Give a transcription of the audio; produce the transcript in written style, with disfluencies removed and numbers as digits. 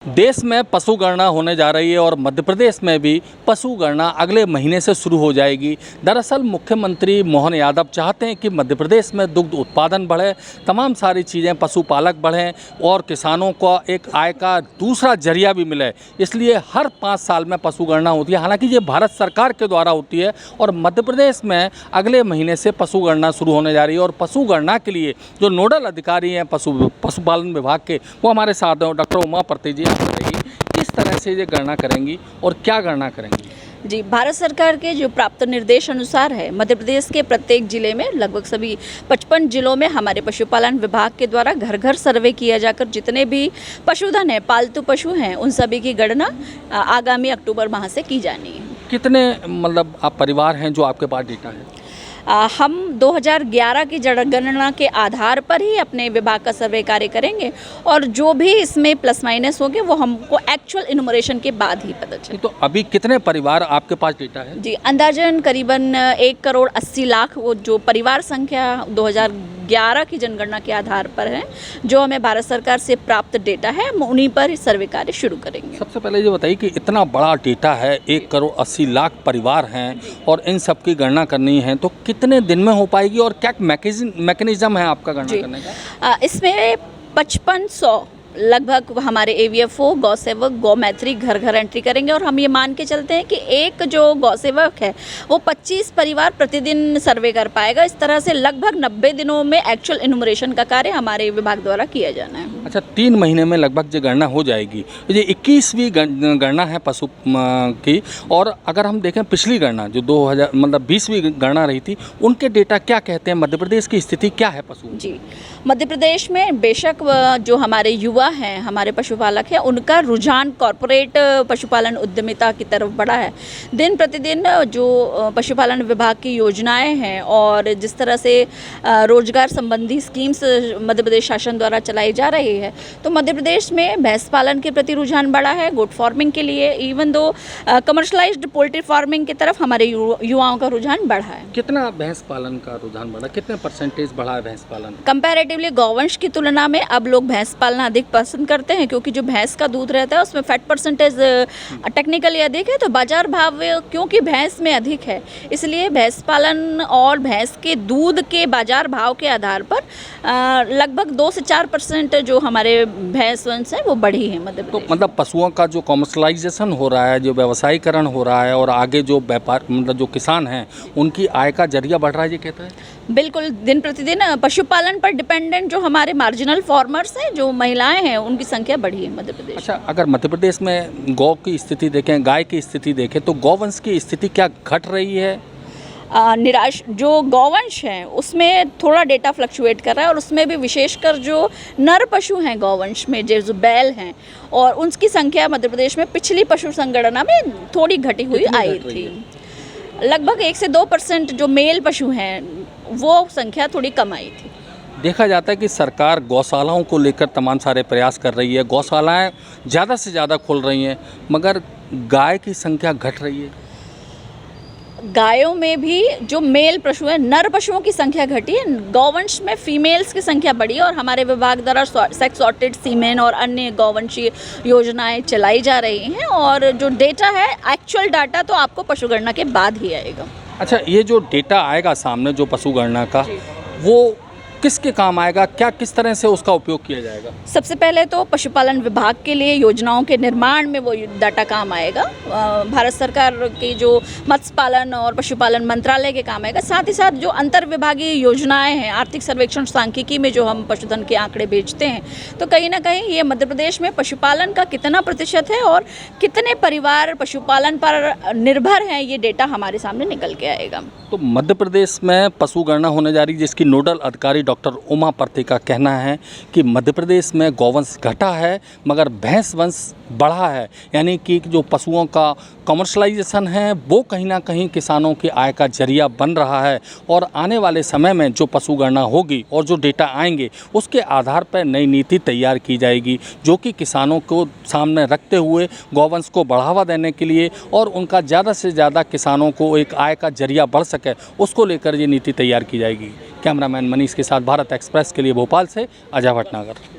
देश में पशु गणना होने जा रही है और मध्य प्रदेश में भी पशु गणना अगले महीने से शुरू हो जाएगी। दरअसल मुख्यमंत्री मोहन यादव चाहते हैं कि मध्य प्रदेश में दुग्ध उत्पादन बढ़े, तमाम सारी चीज़ें पशुपालक बढ़ें और किसानों को एक आय का दूसरा जरिया भी मिले। इसलिए हर 5 साल में पशु गणना होती है। हालांकि ये भारत सरकार के द्वारा होती है और मध्य प्रदेश में अगले महीने से पशु गणना शुरू होने जा रही है। और पशु गणना के लिए जो नोडल अधिकारी हैं पशुपालन विभाग के, वो हमारे साथ हैं। डॉक्टर उमा परती जी, आप बताइए किस तरह से ये गणना करेंगी और क्या गणना करेंगी? जी, भारत सरकार के जो प्राप्त निर्देश अनुसार है, मध्य प्रदेश के प्रत्येक जिले में लगभग सभी 55 जिलों में हमारे पशुपालन विभाग के द्वारा घर घर सर्वे किया जाकर जितने भी पशुधन है, पालतू पशु हैं, उन सभी की गणना आगामी अक्टूबर माह से की जानी है। कितने आप परिवार हैं जो आपके पास डेटा है? हम 2011 की जनगणना के आधार पर ही अपने विभाग का सर्वे कार्य करेंगे और जो भी इसमें प्लस माइनस होंगे वो हमको एक्चुअल इनुमरेशन के बाद ही पता चले। तो अभी कितने परिवार आपके पास डेटा है? जी, अंदाजन करीबन 1,80,00,000 वो जो परिवार संख्या 2011 की जनगणना के आधार पर है, जो हमें भारत सरकार से प्राप्त डेटा है, हम उन्हीं पर सर्वे कार्य शुरू करेंगे। सबसे पहले ये बताइए कि इतना बड़ा डेटा है, 1,80,00,000 परिवार हैं और इन सब की गणना करनी है, तो कितने दिन में हो पाएगी और क्या मैकेनिज्म है आपका गणना करने का? इसमें 5500 लगभग हमारे AVFO, गौ सेवक, गौ मैत्री घर घर एंट्री करेंगे और हम ये मान के चलते हैं कि एक जो गौ सेवक है वो 25 परिवार प्रतिदिन सर्वे कर पाएगा। इस तरह से लगभग 90 दिनों में एक्चुअल इनुमरेशन का कार्य हमारे विभाग द्वारा किया जाना है। अच्छा, 3 महीने में लगभग ये गणना हो जाएगी। ये 21वीं गणना है पशु की। और अगर हम देखें पिछली गणना जो 2020वीं गणना रही थी, उनके डेटा क्या कहते हैं? मध्य प्रदेश की स्थिति क्या है पशु? जी, मध्य प्रदेश में बेशक जो हमारे युवा हैं, हमारे पशुपालक हैं, उनका रुझान कॉरपोरेट पशुपालन उद्यमिता की तरफ बढ़ा है। दिन प्रतिदिन जो पशुपालन विभाग की योजनाएं हैं और जिस तरह से रोजगार संबंधी स्कीम्स मध्य प्रदेश शासन द्वारा चलाई जा रही है, तो मध्य प्रदेश में भैंस पालन के प्रति रुझान बढ़ा है। गोट फार्मिंग के लिए even though commercialised poultry farming की तरफ हमारे युवाओं का रुझान बढ़ा है। कितना भैंस पालन का रुझान बढ़ा? कितने % बढ़ा है भैंस पालन? कंपैरेटिवली गौवंश की तुलना में अब लोग भैंस पालना अधिक पसंद करते हैं, क्योंकि जो भैंस का दूध रहता है उसमें फैट परसेंटेज टेक्निकली अधिक है, तो बाजार भाव क्योंकि भैंस में अधिक है, इसलिए भैंस पालन और भैंस के दूध के बाजार भाव के आधार पर लगभग 2 से 4% जो हमारे भैंस वंश है वो बढ़ी है मध्य प्रदेश। तो मतलब पशुओं का जो कॉमर्शलाइजेशन हो रहा है, जो व्यवसायीकरण हो रहा है और आगे जो व्यापार जो किसान हैं उनकी आय का जरिया बढ़ रहा है, ये कहता है? बिल्कुल, दिन प्रतिदिन पशुपालन पर डिपेंडेंट जो हमारे मार्जिनल फार्मर्स हैं, जो महिलाएं हैं, उनकी संख्या बढ़ी है मध्य प्रदेश। अच्छा, अगर मध्य प्रदेश में गौ की स्थिति देखें, गाय की स्थिति देखें, तो गौवंश की स्थिति क्या घट रही है? निराश जो गौवंश हैं उसमें थोड़ा डेटा फ्लक्चुएट कर रहा है और उसमें भी विशेषकर जो नर पशु हैं गौवंश में, जो बैल हैं, और उनकी संख्या मध्य प्रदेश में पिछली पशु संगणना में थोड़ी घटी हुई आई थी। लगभग 1 से 2% जो मेल पशु हैं वो संख्या थोड़ी कम आई थी। देखा जाता है कि सरकार गौशालाओं को लेकर तमाम सारे प्रयास कर रही है, गौशालाएं ज़्यादा से ज़्यादा खुल रही हैं, मगर गाय की संख्या घट रही है। गायों में भी जो मेल पशु हैं, नर पशुओं की संख्या घटी है, गौवंश में फीमेल्स की संख्या बढ़ी है और हमारे विभाग द्वारा सेक्स सॉर्टेड सीमेन और अन्य गौवंशीय योजनाएं चलाई जा रही हैं। और जो डेटा है, एक्चुअल डाटा तो आपको पशु गणना के बाद ही आएगा। अच्छा, ये जो डेटा आएगा सामने जो पशु गणना का, वो किसके काम आएगा? क्या किस तरह से उसका उपयोग किया जाएगा? सबसे पहले तो पशुपालन विभाग के लिए योजनाओं के निर्माण में वो डाटा काम आएगा। भारत सरकार की जो मत्स्य पालन और पशुपालन मंत्रालय के काम आएगा। साथ ही साथ जो अंतर विभागीय योजनाएं हैं, आर्थिक सर्वेक्षण सांख्यिकी में जो हम पशुधन के आंकड़े भेजते हैं, तो कहीं ना कहीं ये मध्य प्रदेश में पशुपालन का कितना प्रतिशत है और कितने परिवार पशुपालन पर निर्भर हैं, ये डेटा हमारे सामने निकल के आएगा। तो मध्य प्रदेश में पशु गणना होने जा रही है, जिसकी नोडल अधिकारी डॉक्टर उमा परती का कहना है कि मध्य प्रदेश में गौवंश घटा है मगर भैंस वंश बढ़ा है। यानी कि जो पशुओं का कमर्शलाइजेशन है वो कहीं ना कहीं किसानों की आय का जरिया बन रहा है। और आने वाले समय में जो पशु गणना होगी और जो डेटा आएंगे उसके आधार पर नई नीति तैयार की जाएगी, जो कि किसानों को सामने रखते हुए गौवंश को बढ़ावा देने के लिए और उनका ज़्यादा से ज़्यादा किसानों को एक आय का जरिया बढ़ सके, उसको लेकर ये नीति तैयार की जाएगी। कैमरामैन मनीष के साथ भारत एक्सप्रेस के लिए भोपाल से अजय भटनागर।